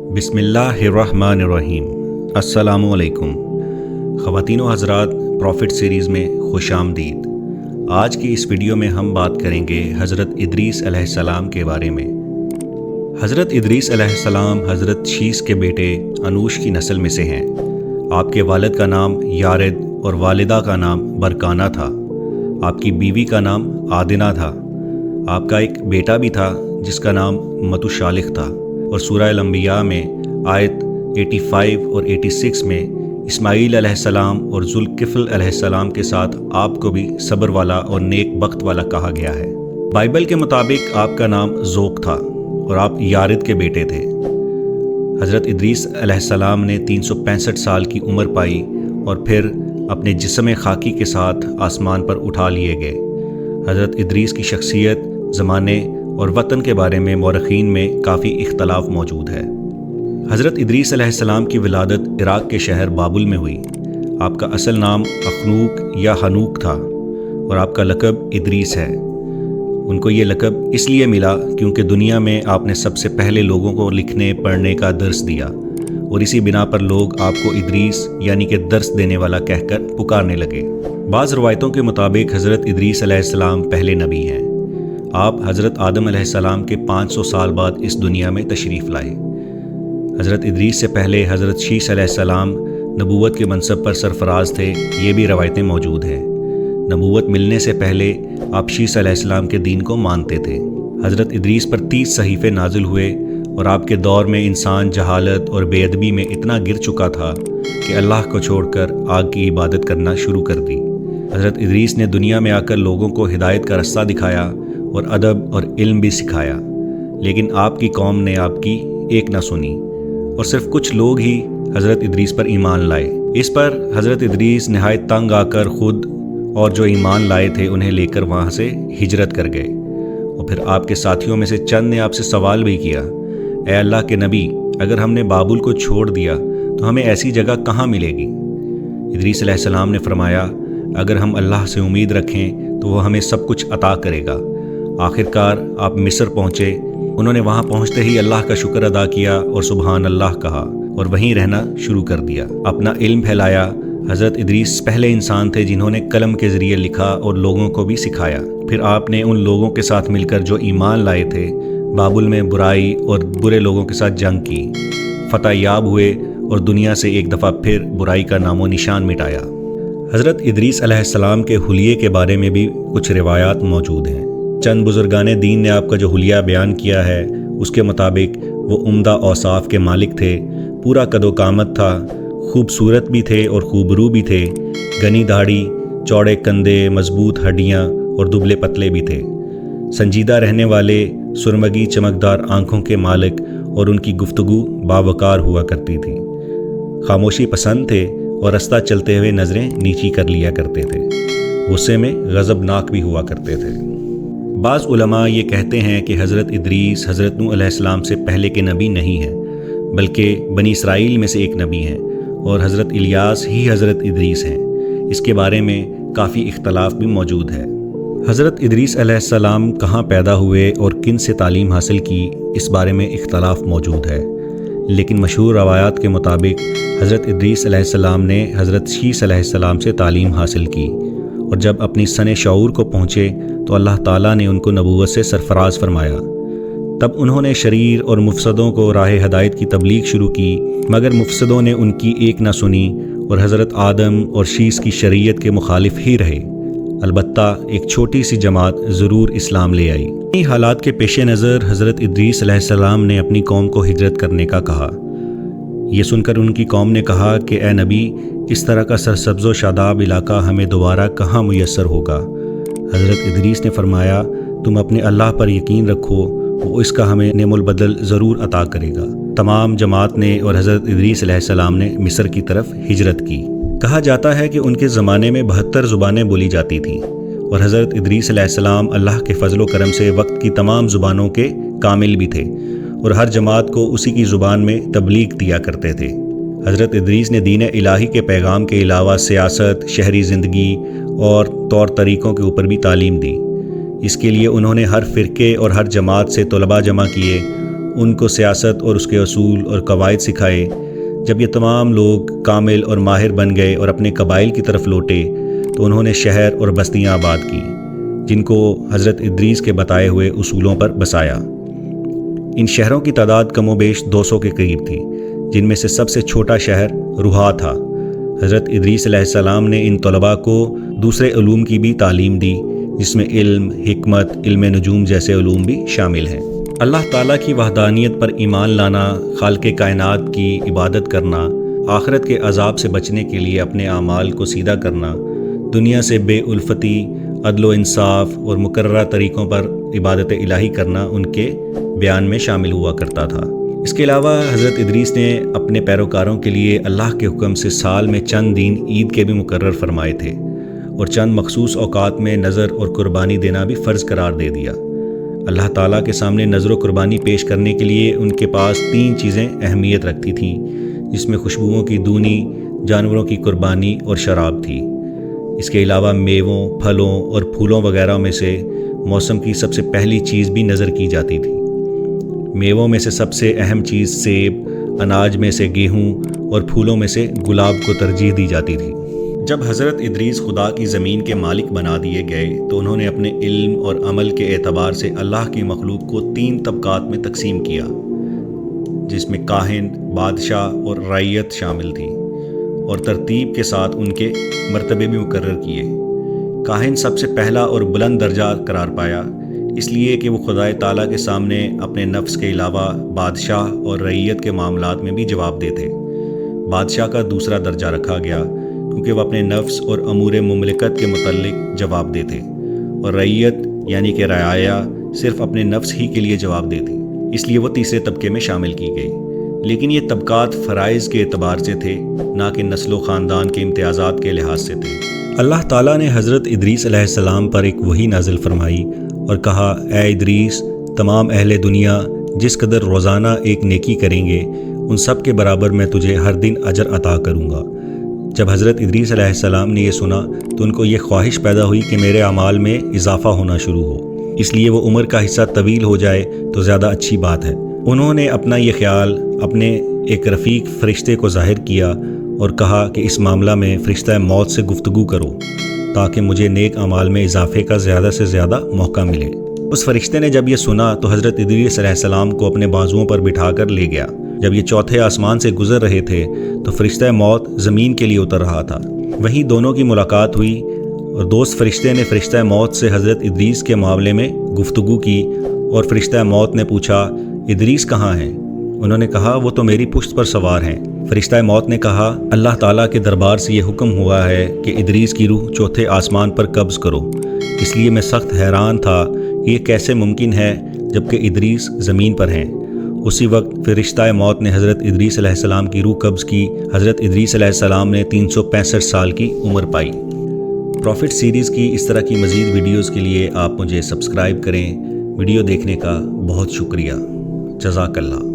बिस्मिल्लाहिर्रहमानिर्रहीम। अस्सलामु अलैकुम। ख़वातीन व हज़रात, प्रॉफिट सीरीज़ में खुश आमदीद। आज की इस वीडियो में हम बात करेंगे हज़रत इदरीस अलैहिस्सलाम के बारे में। हज़रत इदरीस अलैहिस्सलाम हज़रत शीस के बेटे अनूश की नस्ल में से हैं। आपके वालिद का नाम यारिद और वालिदा का नाम बरकाना था। आपकी बीवी का नाम आदिना था। आपका एक बेटा भी था जिसका नाम मतुशालिख था। और सूरह अल-अंबिया में आयत 85 और 86 में इस्माईल अलैहिस्सलाम और ज़ुल्किफ्ल अलैहिस्सलाम के साथ आपको भी सब्र वाला और नेक बख्त वाला कहा गया है। बाइबल के मुताबिक आपका नाम ज़ोक था और आप यारिद के बेटे थे। हज़रत इदरीस अलैहिस्सलाम ने 365 साल की उम्र पाई और फिर अपने जिस्म खाकी के साथ आसमान पर उठा लिए गए। हज़रत इदरीस की शख्सियत, ज़माने और वतन के बारे में मौरख़ीन में काफ़ी इख्तलाफ मौजूद है। हज़रत इदरीस अलैहिस्सलाम की विलादत इराक़ के शहर बाबुल में हुई। आपका असल नाम अखनूक या हनूक था और आपका लक़ब इदरीस है। उनको ये लक़ब इसलिए मिला क्योंकि दुनिया में आपने सबसे पहले लोगों को लिखने पढ़ने का दर्स दिया और इसी बिना पर लोग आपको इदरीस यानी कि दर्स देने वाला कहकर पुकारने लगे। बाज़ रवायतों के मुताबिक हज़रत इदरीस अलैहिस्सलाम पहले नबी हैं। आप हज़रत आदम अलैहिस्सलाम के 500 साल बाद इस दुनिया में तशरीफ़ लाए। हज़रत इदरीस से पहले हज़रत शीस अलैहिस्सलाम नबूवत के मनसब पर सरफराज थे। ये भी रवायतें मौजूद हैं। नबूवत मिलने से पहले आप शीस अलैहिस्सलाम के दीन को मानते थे। हज़रत इदरीस पर 30 सहीफ़े नाजिल हुए और आपके दौर में इंसान जहालत और बेअदबी में इतना गिर चुका था कि अल्लाह को छोड़कर आग की इबादत करना शुरू कर दी। हज़रत इदरीस ने दुनिया में आकर लोगों को हिदायत का रास्ता दिखाया और अदब और इल्म भी सिखाया, लेकिन आपकी कौम ने आपकी एक ना सुनी और सिर्फ कुछ लोग ही हज़रत इदरीस पर ईमान लाए। इस पर हज़रत इदरीस नहायत तंग आकर ख़ुद और जो ईमान लाए थे उन्हें लेकर वहाँ से हिजरत कर गए। और फिर आपके साथियों में से चंद ने आपसे सवाल भी किया, ए अल्लाह के नबी, अगर हमने बाबुल को छोड़ दिया तो हमें ऐसी जगह कहाँ मिलेगी? इदरीस अलैहिस्सलाम ने फरमाया, अगर हम अल्लाह से उम्मीद रखें तो वह हमें सब कुछ अता करेगा। आखिरकार आप मिस्र पहुँचे। उन्होंने वहाँ पहुँचते ही अल्लाह का शुक्र अदा किया और सुबहान अल्लाह कहा और वहीं रहना शुरू कर दिया। अपना इल्म फैलाया। हज़रत इदरीस पहले इंसान थे जिन्होंने कलम के ज़रिए लिखा और लोगों को भी सिखाया। फिर आपने उन लोगों के साथ मिलकर जो ईमान लाए थे बाबुल में बुराई और बुरे लोगों के साथ जंग की, फतह याब हुए और दुनिया से एक दफ़ा फिर बुराई का नामो निशान मिटाया। हज़रत इदरीस अलैहिस्सलाम के हुलिये के बारे में भी कुछ रिवायात मौजूद हैं। चंद बुजुर्गाने दीन ने आपका जो हुलिया बयान किया है उसके मुताबिक वो उम्दा औसाफ के मालिक थे। पूरा कदो कामत था, खूबसूरत भी थे और खूबरू भी थे, घनी दाढ़ी, चौड़े कंधे, मजबूत हड्डियाँ और दुबले पतले भी थे। संजीदा रहने वाले, सुरमगी चमकदार आँखों के मालिक और उनकी गुफ्तगू बावकार हुआ करती थी। खामोशी पसंद थे और रास्ता चलते हुए नज़रें नीची कर लिया करते थे। गुस्से में गज़बनाक भी हुआ करते थे। बाज़ उलमा ये कहते हैं कि हज़रत इदरीस हज़रत नूह अलैहिस्सलाम से पहले के नबी नहीं हैं, बल्कि बनी इसराइल में से एक नबी हैं और हज़रत इलियास ही हज़रत इदरीस हैं। इसके बारे में काफ़ी इख्तलाफ भी मौजूद है। हज़रत इदरीस अलैहिस्सलाम कहाँ पैदा हुए और किन से तालीम हासिल की, इस बारे में इख्तलाफ मौजूद है, लेकिन मशहूर रवायात के मुताबिक हज़रत इदरीस अलैहिस्सलाम ने हज़रत शीस अलैहिस्सलाम से तालीम हासिल की और जब अपनी सने शऊर को पहुँचे तो अल्लाह ताला ने उनको नबूवत से सरफराज फरमाया। तब उन्होंने शरीर और मुफसदों को राह हदायत की तबलीग शुरू की, मगर मुफसदों ने उनकी एक ना सुनी और हज़रत आदम और शीस की शरीयत के मुखालिफ ही रहे। अलबत्ता एक छोटी सी जमात ज़रूर इस्लाम ले आई। इन्हीं हालात के पेश नज़र हज़रत इदरीस अलैहिस्सलाम ने अपनी कौम को हिजरत करने का कहा। ये सुनकर उनकी कौम ने कहा कि ए नबी, इस तरह का सरसब्ज़ो शादाब इलाका हमें दोबारा कहाँ मुयस्सर होगा? हज़रत इदरीस ने फरमाया, तुम अपने अल्लाह पर यकीन रखो, वो इसका हमें नेमुल बदल ज़रूर अता करेगा। तमाम जमात ने और हज़रत इदरीस अलैहिस्सलाम ने मिस्र की तरफ हिजरत की। कहा जाता है कि उनके ज़माने में 72 ज़ुबानें बोली जाती थीं और हज़रत इदरीस अलैहिस्सलाम अल्लाह के फ़ज़ल व करम से वक्त की तमाम ज़ुबानों के कामिल भी थे और हर जमात को उसी की ज़ुबान में तबलीग दिया करते थे। हज़रत इदरीस ने दीन इलाही के पैगाम के अलावा सियासत, शहरी ज़िंदगी और तौर तरीक़ों के ऊपर भी तालीम दी। इसके लिए उन्होंने हर फ़िरके और हर जमात से तलबा जमा किए ان کو سیاست اور اس کے اصول اور قواعد سکھائے۔ جب یہ تمام لوگ کامل اور ماہر بن گئے اور اپنے قبائل کی طرف لوٹے تو انہوں نے شہر اور بستیاں آباد کی، جن کو حضرت ادریس کے بتائے ہوئے اصولوں پر بسایا۔ ان شہروں کی تعداد کم و بیش 200 کے قریب تھی، جن میں سے سب سے چھوٹا شہر روحا تھا۔ حضرت ادریس علیہ السلام نے ان طلباء کو دوسرے علوم کی بھی تعلیم دی، جس میں علم، حکمت، علم نجوم جیسے علوم بھی شامل ہیں۔ اللہ تعالیٰ کی وحدانیت پر ایمان لانا، خالق کائنات کی عبادت کرنا، آخرت کے عذاب سے بچنے کے لیے اپنے اعمال کو سیدھا کرنا، دنیا سے بے الفتی، عدل و انصاف اور مقررہ طریقوں پر عبادت الہی کرنا ان کے بیان میں شامل ہوا کرتا تھا۔ اس کے علاوہ حضرت ادریس نے اپنے پیروکاروں کے لیے اللہ کے حکم سے سال میں چند دن عید کے بھی مقرر فرمائے تھے، اور چند مخصوص اوقات میں نذر اور قربانی دینا بھی فرض قرار دے دیا۔ اللہ تعالیٰ کے سامنے نذر و قربانی پیش کرنے کے لیے ان کے پاس 3 چیزیں اہمیت رکھتی تھیں، جس میں خوشبوؤں کی دونی، جانوروں کی قربانی اور شراب تھی۔ اس کے علاوہ میووں، پھلوں اور پھولوں وغیرہ میں سے موسم کی سب سے پہلی چیز بھی نذر کی جاتی تھی۔ میووں میں سے سب سے اہم چیز سیب، اناج میں سے گیہوں اور پھولوں میں سے گلاب کو ترجیح دی جاتی تھی۔ جب حضرت ادریس خدا کی زمین کے مالک بنا دیے گئے تو انہوں نے اپنے علم اور عمل کے اعتبار سے اللہ کی مخلوق کو 3 طبقات میں تقسیم کیا، جس میں کاہن، بادشاہ اور رعیت شامل تھی، اور ترتیب کے ساتھ ان کے مرتبے بھی مقرر کیے۔ کاہن سب سے پہلا اور بلند درجہ قرار پایا، اس لیے کہ وہ خدا تعالیٰ کے سامنے اپنے نفس کے علاوہ بادشاہ اور رعیت کے معاملات میں بھی جواب دہ تھے۔ بادشاہ کا دوسرا درجہ رکھا گیا کیونکہ وہ اپنے نفس اور امور مملکت کے متعلق جواب دہ تھے، اور رعیت یعنی کہ رعایا صرف اپنے نفس ہی کے لیے جواب دہ تھی، اس لیے وہ تیسرے طبقے میں شامل کی گئی۔ لیکن یہ طبقات فرائض کے اعتبار سے تھے، نہ کہ نسل و خاندان کے امتیازات کے لحاظ سے تھے۔ اللہ تعالیٰ نے حضرت ادریس علیہ السلام پر ایک وحی نازل فرمائی اور کہا، اے ادریس، تمام اہل دنیا جس قدر روزانہ ایک نیکی کریں گے، ان سب کے برابر میں تجھے ہر دن اجر عطا کروں گا۔ جب حضرت ادریس علیہ السلام نے یہ سنا تو ان کو یہ خواہش پیدا ہوئی کہ میرے اعمال میں اضافہ ہونا شروع ہو، اس لیے وہ عمر کا حصہ طویل ہو جائے تو زیادہ اچھی بات ہے۔ انہوں نے اپنا یہ خیال اپنے ایک رفیق فرشتے کو ظاہر کیا اور کہا کہ اس معاملہ میں فرشتہ موت سے گفتگو کرو تاکہ مجھے نیک اعمال میں اضافے کا زیادہ سے زیادہ موقع ملے۔ اس فرشتے نے جب یہ سنا تو حضرت ادریس علیہ السلام کو اپنے بازوؤں پر بٹھا کر لے گیا۔ جب یہ چوتھے آسمان سے گزر رہے تھے تو فرشتہ موت زمین کے لیے اتر رہا تھا۔ وہیں دونوں کی ملاقات ہوئی اور دوست فرشتے نے فرشتہ موت سے حضرت ادریس کے معاملے میں گفتگو کی، اور فرشتہ موت نے پوچھا، ادریس کہاں ہیں؟ انہوں نے کہا، وہ تو میری پشت پر سوار ہیں۔ فرشتہ موت نے کہا، اللہ تعالیٰ کے دربار سے یہ حکم ہوا ہے کہ ادریس کی روح چوتھے آسمان پر قبض کرو، اس لیے میں سخت حیران تھا کہ یہ کیسے ممکن ہے جبکہ ادریس زمین پر ہیں۔ اسی وقت فرشتہ موت نے حضرت ادریس علیہ السلام کی روح قبض کی۔ حضرت ادریس علیہ السلام نے 365 سال کی عمر پائی۔ پروفٹ سیریز کی اس طرح کی مزید ویڈیوز کے لیے آپ مجھے سبسکرائب کریں۔ ویڈیو دیکھنے کا بہت شکریہ۔ جزاک اللہ۔